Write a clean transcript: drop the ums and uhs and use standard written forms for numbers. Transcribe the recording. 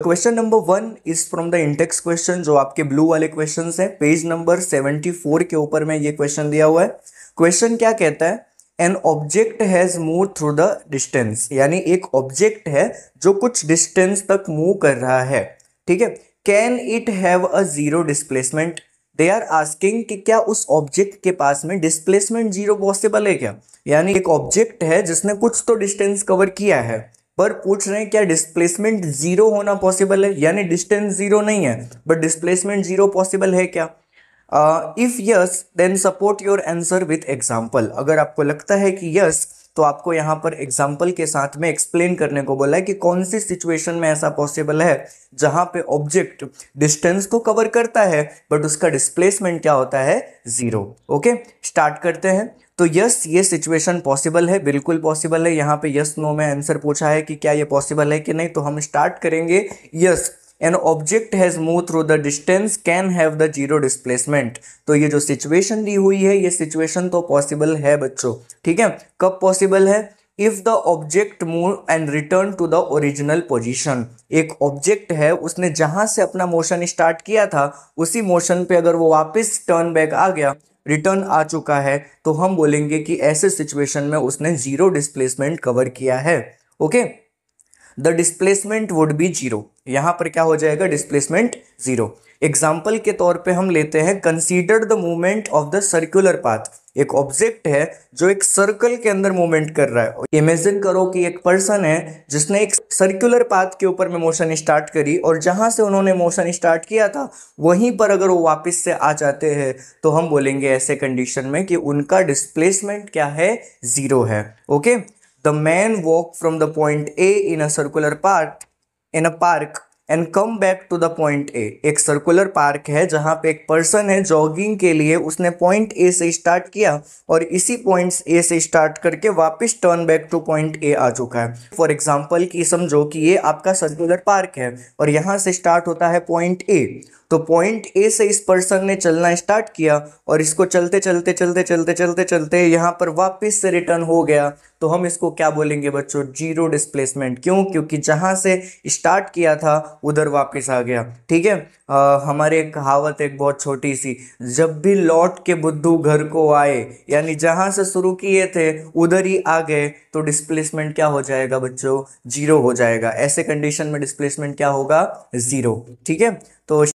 Question number 1 is from the index question, जो आपके blue वाले क्वेश्चन है। पेज नंबर 74 के ऊपर में ये क्वेश्चन दिया हुआ है। क्वेश्चन क्या कहता है, an object has move through the distance, यानी एक ऑब्जेक्ट है जो कुछ डिस्टेंस तक मूव कर रहा है, ठीक है। Can it have a zero displacement, they are asking कि क्या उस ऑब्जेक्ट के पास में डिस्प्लेसमेंट जीरो पॉसिबल है क्या, यानी एक ऑब्जेक्ट है जिसने कुछ तो डिस्टेंस कवर किया है, पर पूछ रहे हैं क्या डिस्प्लेसमेंट जीरो होना पॉसिबल है, यानी डिस्टेंस जीरो नहीं है बट डिस्प्लेसमेंट जीरो पॉसिबल है क्या। If yes then support your answer with example. अगर आपको लगता है कि यस तो आपको यहाँ पर एग्जाम्पल के साथ में एक्सप्लेन करने को बोला है कि कौन सी सिचुएशन में ऐसा पॉसिबल है जहां पे ऑब्जेक्ट डिस्टेंस तो कवर करता है बट उसका डिस्प्लेसमेंट क्या होता है, जीरो। ओके, स्टार्ट करते हैं। तो यस, ये सिचुएशन पॉसिबल है, बिल्कुल पॉसिबल है। यहाँ पे यस नो में आंसर पूछा है कि क्या ये पॉसिबल है कि नहीं, तो हम स्टार्ट करेंगे। Yes, an object has move through the distance can have the zero displacement. तो ये जो सिचुएशन दी हुई है ये सिचुएशन तो पॉसिबल है बच्चों, ठीक है। कब पॉसिबल है, if the object move and return to the original position. एक ऑब्जेक्ट है, उसने जहां से अपना मोशन स्टार्ट किया था उसी मोशन पे अगर वो वापस टर्न बैक आ गया, रिटर्न आ चुका है, तो हम बोलेंगे कि ऐसे सिचुएशन में उसने जीरो डिस्प्लेसमेंट कवर किया है। Okay, the displacement would be zero. यहां पर क्या हो जाएगा, डिस्प्लेसमेंट जीरो। एग्जाम्पल के तौर पे हम लेते हैं, consider the movement of the circular path. एक ऑब्जेक्ट है जो एक सर्कल के अंदर मूवमेंट कर रहा है। इमेजिन करो कि एक पर्सन है जिसने एक सर्कुलर पाथ के ऊपर में मोशन स्टार्ट करी और जहां से उन्होंने मोशन स्टार्ट किया था वहीं पर अगर वो वापस से आ जाते हैं तो हम बोलेंगे ऐसे कंडीशन में कि उनका डिस्प्लेसमेंट क्या है, जीरो है। Okay, the man walk from the point A in a circular park and come back to the point A। एक सर्कुलर पार्क है जहां पे एक पर्सन है जॉगिंग के लिए, उसने पॉइंट ए से स्टार्ट किया और इसी पॉइंट ए से स्टार्ट करके वापस turn back to point A आ चुका है। फॉर एग्जांपल कि समझो कि ये आपका सर्कुलर पार्क है और यहां से स्टार्ट होता है पॉइंट ए, तो पॉइंट ए से इस पर्सन ने चलना स्टार्ट किया और इसको चलते चलते चलते चलते चलते चलते यहाँ पर वापस से रिटर्न हो गया, तो हम इसको क्या बोलेंगे बच्चों, जीरो डिस्प्लेसमेंट। क्यों, क्योंकि जहां से स्टार्ट किया था उधर वापस आ गया, ठीक है। हमारे एक कहावत एक बहुत छोटी सी, जब भी लौट के बुद्धू घर को आए, यानी जहां से शुरू किए थे उधर ही आ गए, तो डिस्प्लेसमेंट क्या हो जाएगा बच्चों, जीरो हो जाएगा। ऐसे कंडीशन में डिस्प्लेसमेंट क्या होगा, जीरो, ठीक है। तो